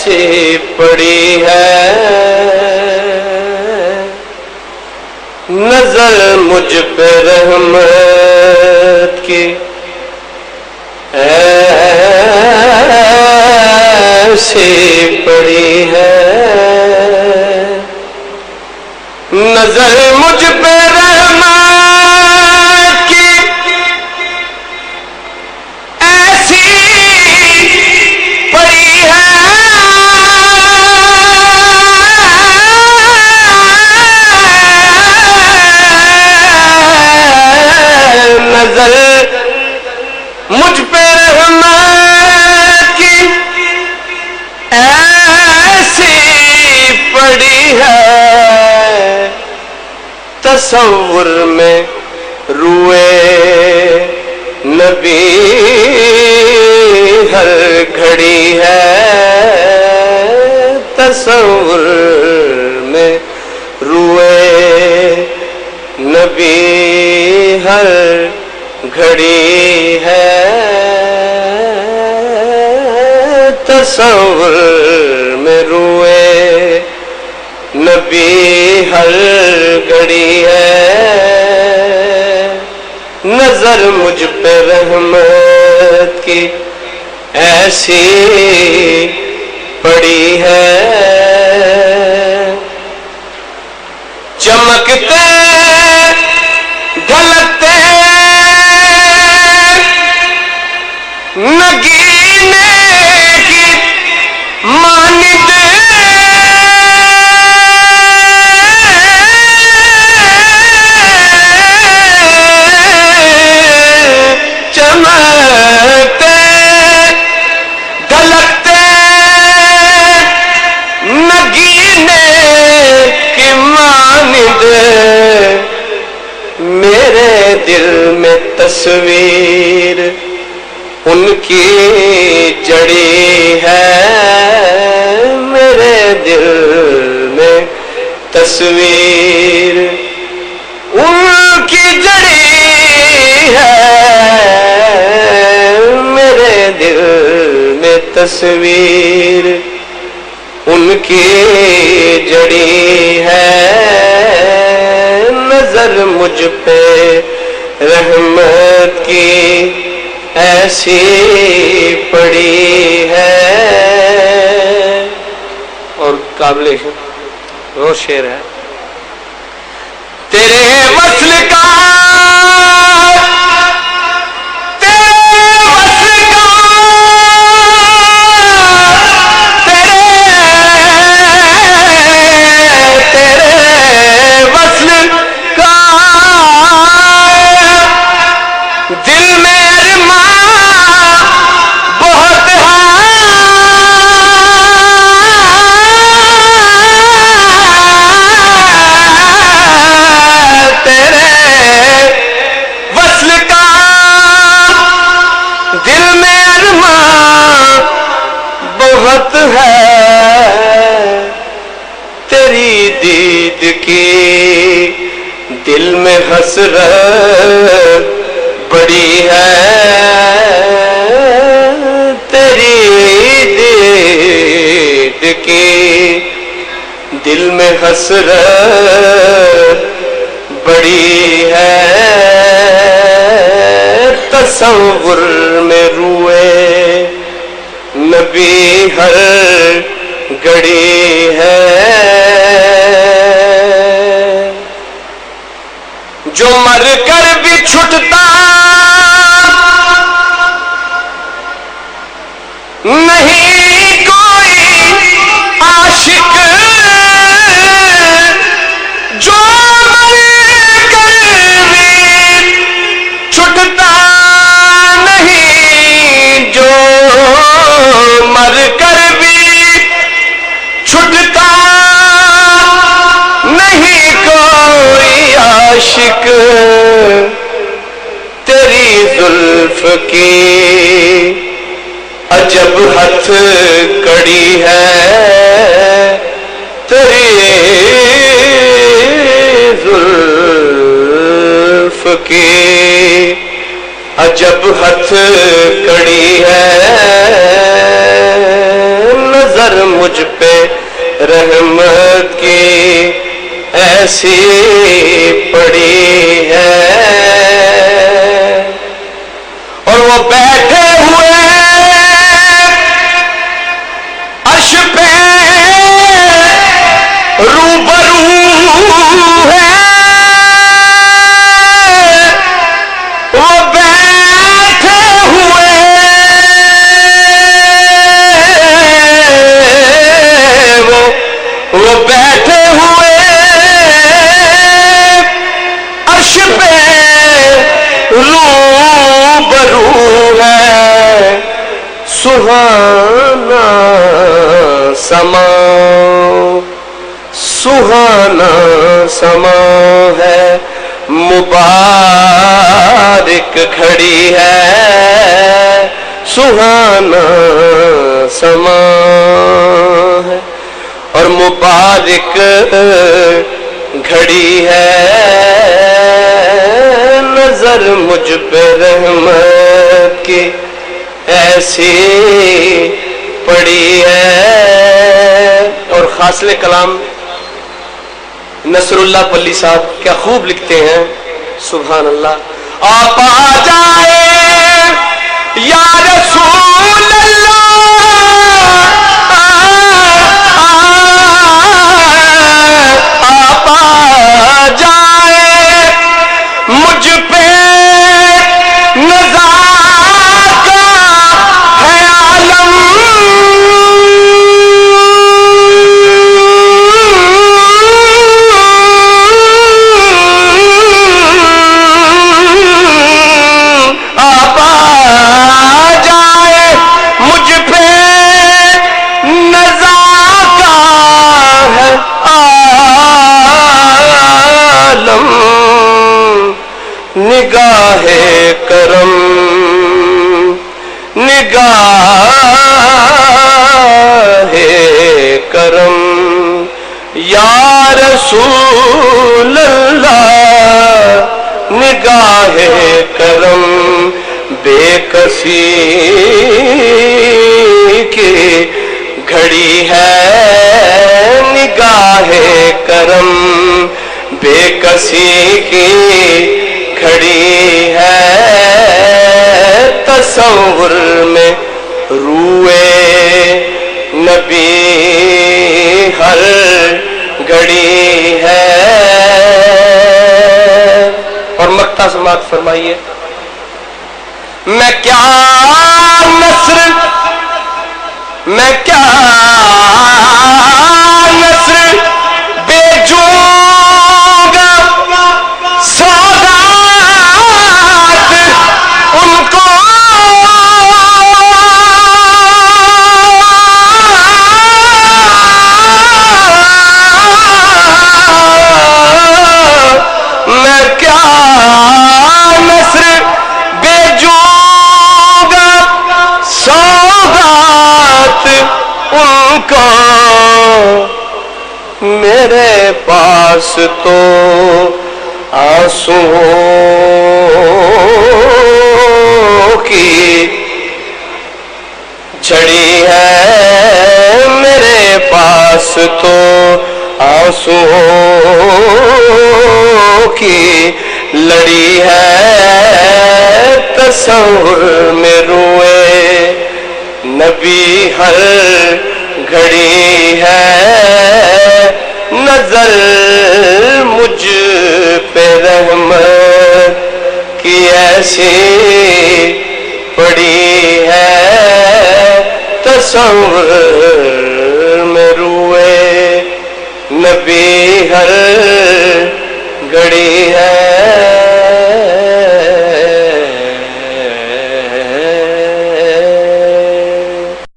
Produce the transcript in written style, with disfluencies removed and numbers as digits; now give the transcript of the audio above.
ایسی پڑی ہے نظر مجھ پہ رحمت کی ایسی پڑی ہے نظر مجھ پہ رحمت کی ایسی پڑی ہے نظر مجھ پہ رحمت کی ایسی پڑی ہے تصور میں روئے نبی ہر گھڑی ہے تصور میں روئے نبی ہر گھڑی ہے تصور میں روئے نبی ہر گھڑی ہے نظر مجھ پہ رحمت کی ایسی پڑی ہے چمکتے ڈھلکتے نگینے کی مانند چمکتے ڈھلکتے نگینے کی مانند میرے دل میں تصویر ان کی جڑی ہے میرے دل میں تصویر ان کی جڑی ہے میرے دل میں تصویر ان کی جڑی ہے نظر مجھ پہ رحمت کی ایسی پڑی ہے اور قابل وہ شعر ہے تیرے وصل کا تیری دید کی دل میں حسرت بڑی ہے تیری دید کی دل میں حسرت بڑی ہے تصور میں روئے نبی ہر گھڑی ہے جو مر کر بھی چھٹتا نہیں کوئی عاشق جو مر کر بھی چھٹتا نہیں جو مر کر بھی چھٹتا نہیں کوئی عاشق تیری زلف کی عجب ہتھ کڑی ہے تیری زلف کی عجب ہتھ کڑی ہے نظر مجھ پہ رحمت کی ایسی پڑی ہے، اور وہ بیٹھے ہوئے عرش پہ روبرو ہے، وہ بیٹھے ہوئے وہ بیٹھے ہوئے عرش پہ روبرو ہے، سہانا سما سہانا سما ہے، مبارک گھڑی ہے، سہانا سما ہے اور مبارک گھڑی ہے، نظر مجھ پہ رحمت کی ایسی پڑی ہے۔ اور خاصل کلام نصر اللہ پلی صاحب کیا خوب لکھتے ہیں، سبحان اللہ۔ آپ آ جائے یا رسول اللہ، آپ آ جائے مجھ پہ نظر کا ہے عالم، آپ آ جائے مجھ پہ نظر کا ہے عالم، نگاہ کرم نگاہ کرم یا رسول اللہ، نگاہ کرم بے کسی کی گھڑی ہے، نگاہ کرم بے کسی کی کھڑی ہے، تصور میں روئے نبی ہر گھڑی ہے۔ اور مقطع سماعت فرمائیے۔ میں کیا نصر بیچوں گا، سوغات ان کو میں کیا نصر بیچوں گا، سوغات ان کو، میرے پاس تو آنسوؤں کی جھڑی ہے، میرے پاس تو آنسوؤں کی لڑی ہے، تصور میں روئے نبی ہر گھڑی ہے، نظر مجھ پہ رحمت کی ایسی پڑی ہے، تصور میں روئے نبی ہر گھڑی ہے۔